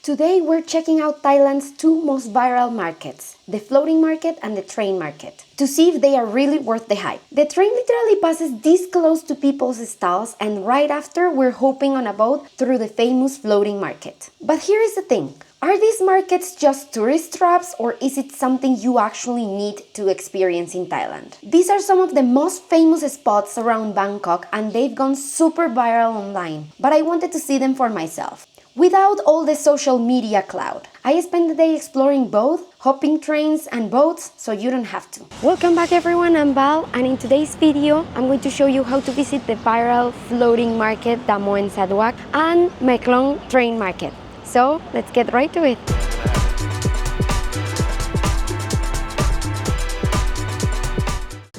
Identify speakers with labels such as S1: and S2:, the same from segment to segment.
S1: Today we're checking out Thailand's two most viral markets, the floating market and the train market, to see if they are really worth the hype. The train literally passes this close to people's stalls, and right after we're hopping on a boat through the famous floating market. But here is the thing. Are these markets just tourist traps, or is it something you actually need to experience in Thailand? These are some of the most famous spots around Bangkok, and they've gone super viral online, but I wanted to see them for myself, without all the social media cloud. I spent the day exploring both, hopping trains and boats, so you don't have to. Welcome back everyone, I'm Val, and in today's video I'm going to show you how to visit the viral floating market Damnoen Saduak and Maeklong train market. So let's get right to it.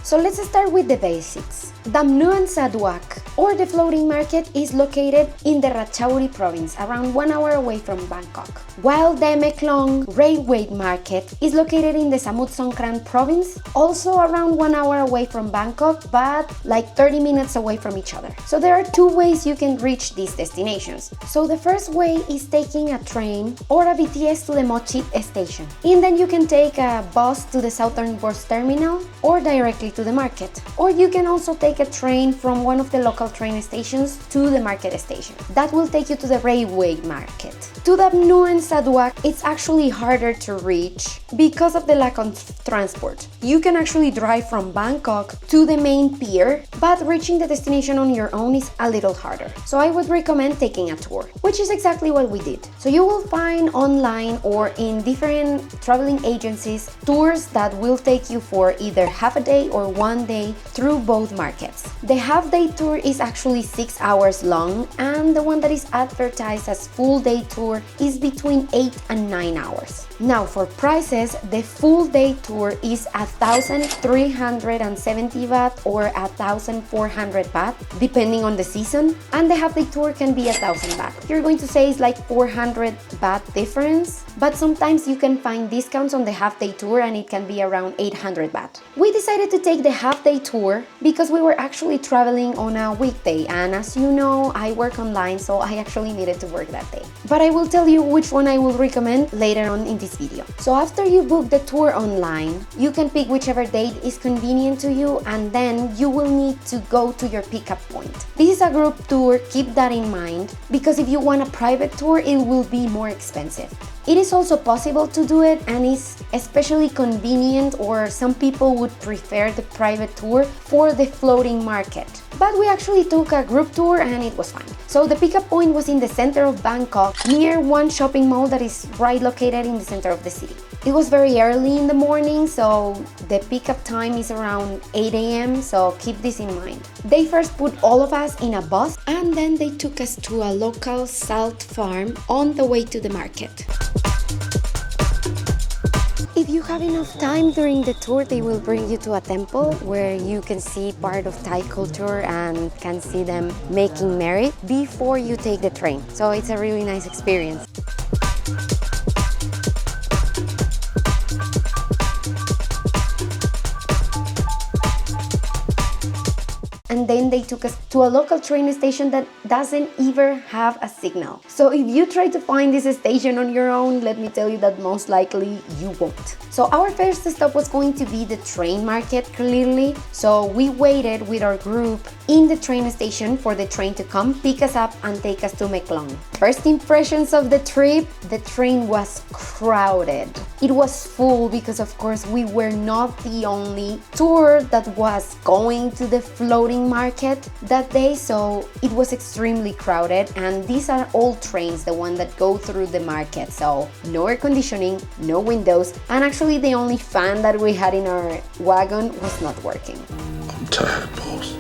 S1: So let's start with the basics. Damnoen Saduak, or the floating market, is located in the Ratchauri province, around 1 hour away from Bangkok. While the Maeklong railway market is located in the Samut Songkhram province, also around 1 hour away from Bangkok, but like 30 minutes away from each other. So there are two ways you can reach these destinations. So the first way is taking a train or a BTS to the Mochi station. And then you can take a bus to the southern bus terminal or directly to the market. Or you can also take a train from one of the local train stations to the market station. That will take you to the railway market. To Damnoen Saduak, it's actually harder to reach because of the lack of transport. You can actually drive from Bangkok to the main pier, but reaching the destination on your own is a little harder. So I would recommend taking a tour, which is exactly what we did. So you will find online or in different traveling agencies tours that will take you for either half a day or 1 day through both markets. The half-day tour is actually 6 hours long, and the one that is advertised as full-day tour is between 8 and 9 hours. Now for prices, the full-day tour is 1,370 baht or 1,400 baht, depending on the season, and the half-day tour can be 1,000 baht. You're going to say it's like 400 baht difference, but sometimes you can find discounts on the half-day tour and it can be around 800 baht. We decided to take the half-day tour because we were actually traveling on a weekday, and as you know, I work online, so I actually needed to work that day. But I will tell you which one I will recommend later on in this video. So after you book the tour online, you can pick whichever date is convenient to you, and then you will need to go to your pickup point. This is a group tour, keep that in mind, because if you want a private tour, it will be more expensive. It is also possible to do it, and is especially convenient, or some people would prefer the private tour for the floating market. But we actually took a group tour and it was fine. So the pickup point was in the center of Bangkok, near one shopping mall that is right located in the center of the city. It was very early in the morning, so the pickup time is around 8 a.m, so keep this in mind. They first put all of us in a bus, and then they took us to a local salt farm on the way to the market. If you have enough time during the tour, they will bring you to a temple where you can see part of Thai culture and can see them making merry before you take the train. So it's a really nice experience. And then they took us to a local train station that doesn't even have a signal. So if you try to find this station on your own, let me tell you that most likely you won't. So our first stop was going to be the train market, clearly. So we waited with our group in the train station for the train to come pick us up and take us to Maeklong. First impressions of the trip, the train was crowded. It was full because of course we were not the only tour that was going to the floating market that day, so it was extremely crowded, and these are old trains, the one that go through the market, so no air conditioning, no windows, and actually the only fan that we had in our wagon was not working.
S2: I'm tired, boss.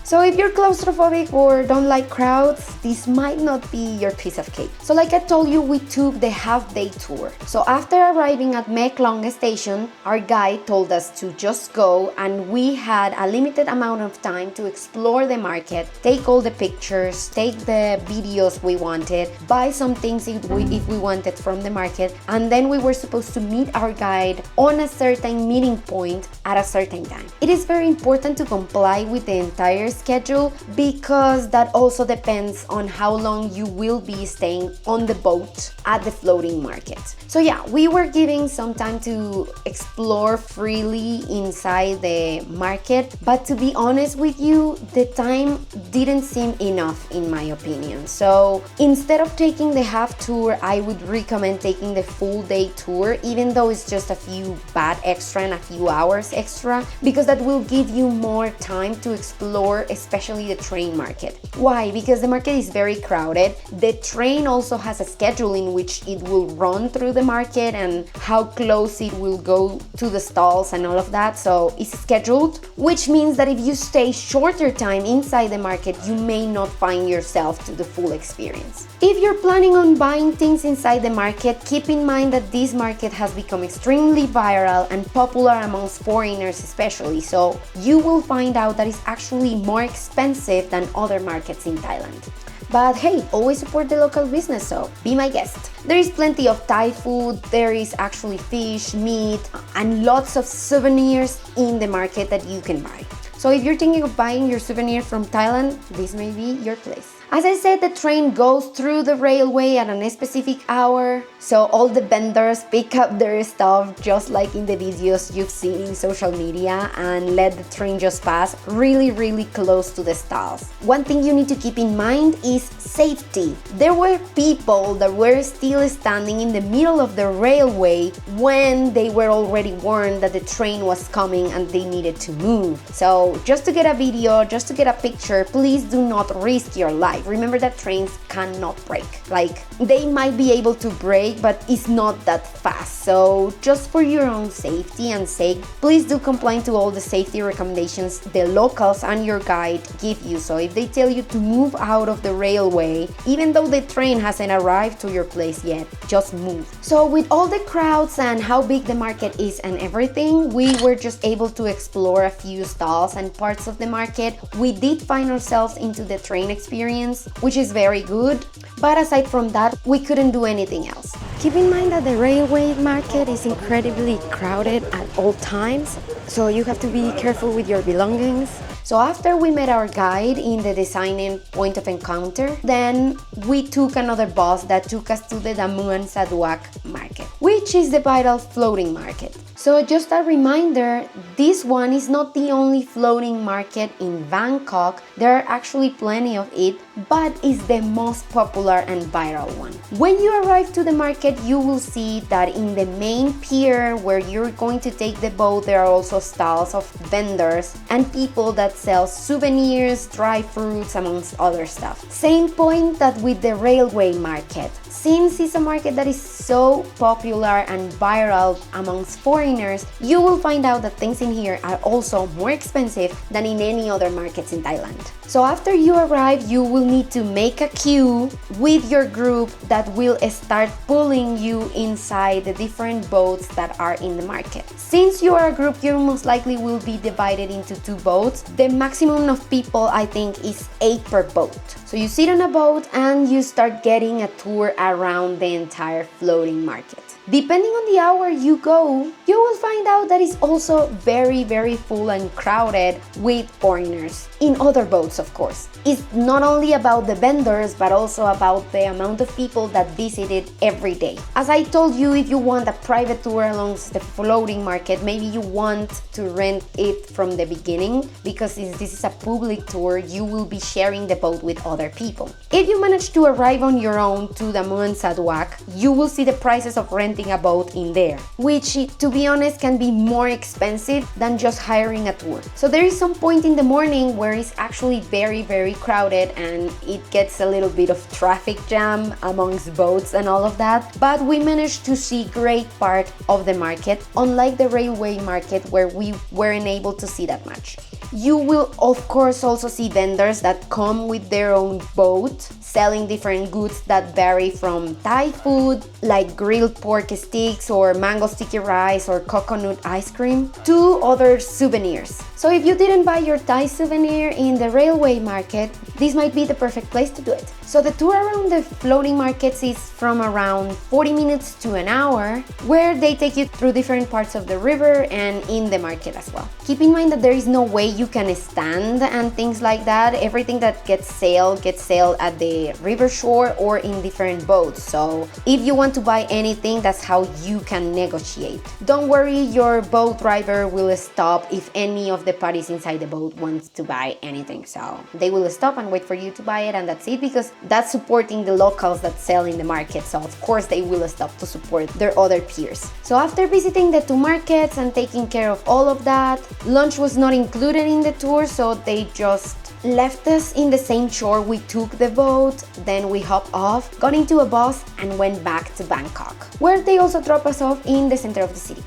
S1: So if you're claustrophobic or don't like crowds, this might not be your piece of cake. So like I told you, we took the half-day tour. So after arriving at Maeklong station, our guide told us to just go, and we had a limited amount of time to explore the market, take all the pictures, take the videos we wanted, buy some things if we wanted from the market, and then we were supposed to meet our guide on a certain meeting point at a certain time. It is very important to comply with the entire schedule because that also depends on how long you will be staying on the boat at the floating market. So yeah, we were giving some time to explore freely inside the market, but to be honest with you, the time didn't seem enough in my opinion. So instead of taking the half tour, I would recommend taking the full day tour, even though it's just a few baht extra and a few hours extra, because that will give you more time to explore, especially the train market. Why? Because the market is very crowded. The train also has a schedule in which it will run through the market and how close it will go to the stalls and all of that. So it's scheduled, which means that if you stay shorter time inside the market, you may not find yourself to the full experience. If you're planning on buying things inside the market, keep in mind that this market has become extremely viral and popular amongst foreigners especially, so you will find out that it's actually more expensive than other markets in Thailand. But hey, always support the local business, so be my guest. There is plenty of Thai food, there is actually fish, meat, and lots of souvenirs in the market that you can buy. So if you're thinking of buying your souvenir from Thailand, this may be your place. As I said, the train goes through the railway at a specific hour, so all the vendors pick up their stuff just like in the videos you've seen in social media and let the train just pass really close to the stalls. One thing you need to keep in mind is safety. There were people that were still standing in the middle of the railway when they were already warned that the train was coming and they needed to move. So just to get a video, just to get a picture, please do not risk your life. Remember that trains cannot brake. Like, they might be able to brake, but it's not that fast. So just for your own safety and sake, please do comply to all the safety recommendations the locals and your guide give you. So if they tell you to move out of the railway, even though the train hasn't arrived to your place yet, just move. So with all the crowds and how big the market is and everything, we were just able to explore a few stalls and parts of the market. We did find ourselves into the train experience, which is very good, but aside from that, we couldn't do anything else. Keep in mind that the railway market is incredibly crowded at all times, so you have to be careful with your belongings. So after we met our guide in the designing point of encounter, then we took another bus that took us to the Damnoen Saduak market, which is the vital floating market. So just a reminder, this one is not the only floating market in Bangkok. There are actually plenty of it, but it's the most popular and viral one. When you arrive to the market, you will see that in the main pier where you're going to take the boat, there are also stalls of vendors and people that sell souvenirs, dry fruits, amongst other stuff. Same point that with the railway market. Since it's a market that is so popular and viral amongst foreigners, you will find out that things in here are also more expensive than in any other markets in Thailand. So after you arrive, you will need to make a queue with your group that will start pulling you inside the different boats that are in the market. Since you are a group, you most likely will be divided into 2 boats. The maximum of people, I think, is 8 per boat. So you sit on a boat and you start getting a tour around the entire floating market. Depending on the hour you go, you will find out that it's also very full and crowded with foreigners. In other boats, of course. It's not only about the vendors, but also about the amount of people that visit it every day. As I told you, if you want a private tour along the floating market, maybe you want to rent it from the beginning, because since this is a public tour, you will be sharing the boat with other people. If you manage to arrive on your own to Damnoen Saduak, you will see the prices of renting a boat in there, which, to be honest, can be more expensive than just hiring a tour. So there is some point in the morning where it's actually very crowded and it gets a little bit of traffic jam amongst boats and all of that, but we managed to see great part of the market, unlike the railway market where we weren't able to see that much. You will of course also see vendors that come with their own boat selling different goods that vary from Thai food like grilled pork sticks or mango sticky rice or coconut ice cream to other souvenirs. So if you didn't buy your Thai souvenir in the railway market, this might be the perfect place to do it. So the tour around the floating markets is from around 40 minutes to an hour, where they take you through different parts of the river and in the market as well. Keep in mind that there is no way you can stand and things like that. Everything that gets sailed at the river shore or in different boats. So if you want to buy anything, that's how you can negotiate. Don't worry, your boat driver will stop if any of the parties inside the boat wants to buy anything. So they will stop and wait for you to buy it, and that's it, because that's supporting the locals that sell in the market. So of course they will stop to support their other peers. So after visiting the two markets and taking care of all of that, lunch was not included in the tour, so they just left us in the same shore. We took the boat, then we hopped off, got into a bus and went back to Bangkok, where they also dropped us off in the center of the city.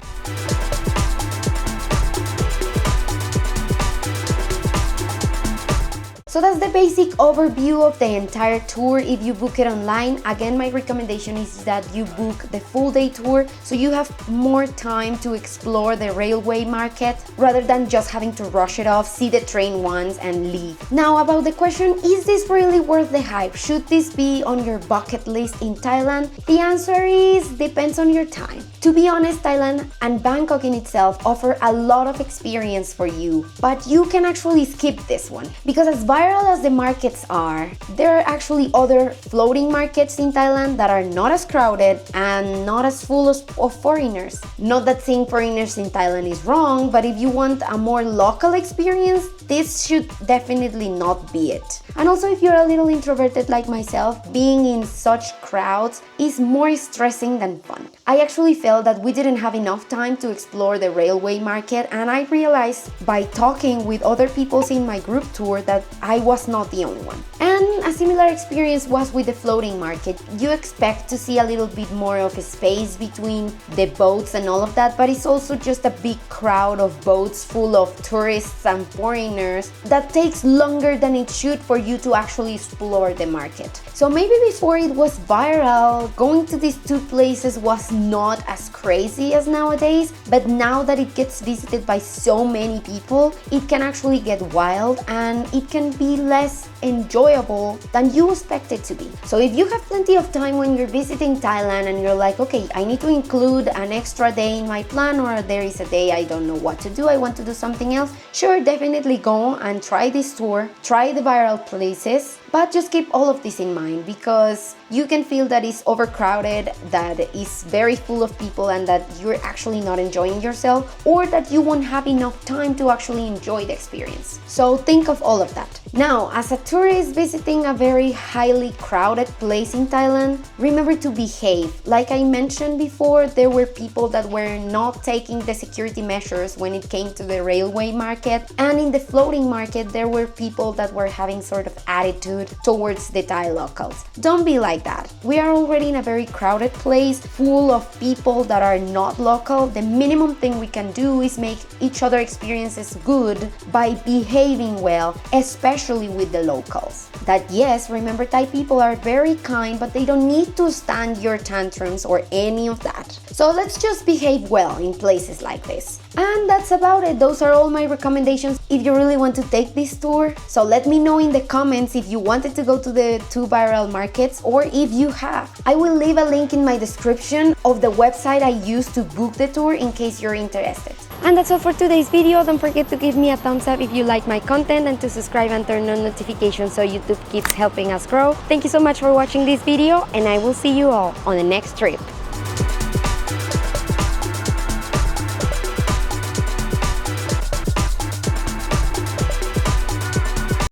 S1: So that's the basic overview of the entire tour. If you book it online, again, my recommendation is that you book the full day tour, so you have more time to explore the railway market rather than just having to rush it off, see the train once and leave. Now about the question, is this really worth the hype? Should this be on your bucket list in Thailand? The answer is depends on your time. To be honest, Thailand and Bangkok in itself offer a lot of experience for you, but you can actually skip this one, because as viral as the markets are, there are actually other floating markets in Thailand that are not as crowded and not as full of foreigners. Not that seeing foreigners in Thailand is wrong, but if you want a more local experience, this should definitely not be it. And also, if you're a little introverted like myself, being in such crowds is more stressing than fun. I actually felt that we didn't have enough time to explore the railway market, and I realized by talking with other people in my group tour that I was not the only one. And a similar experience was with the floating market. You expect to see a little bit more of a space between the boats and all of that, but it's also just a big crowd of boats full of tourists and foreigners that takes longer than it should for you to actually explore the market. So maybe before it was viral, going to these two places was not as crazy as nowadays, but now that it gets visited by so many people, it can actually get wild and it can be less enjoyable than you expect it to be. So if you have plenty of time when you're visiting Thailand and you're like, okay, I need to include an extra day in my plan, or there is a day I don't know what to do, I want to do something else, sure, definitely go and try this tour, try the viral places, but just keep all of this in mind, because you can feel that it's overcrowded, that it's very full of people, and that you're actually not enjoying yourself, or that you won't have enough time to actually enjoy the experience. So think of all of that. Now, as a tourist visiting a very highly crowded place in Thailand, remember to behave. Like I mentioned before, there were people that were not taking the security measures when it came to the railway market, and in the floating market, there were people that were having sort of attitude towards the Thai locals. Don't be like that. We are already in a very crowded place full of people that are not local. The minimum thing we can do is make each other experiences good by behaving well, especially with the locals. That yes, remember, Thai people are very kind, but they don't need to stand your tantrums or any of that. So let's just behave well in places like this. And that's about it. Those are all my recommendations if you really want to take this tour. So let me know in the comments if you wanted to go to the two viral markets, or if you have. I will leave a link in my description of the website I used to book the tour in case you're interested. And that's all for today's video. Don't forget to give me a thumbs up if you like my content, and to subscribe and turn on notifications so YouTube keeps helping us grow. Thank you so much for watching this video, and I will see you all on the next trip.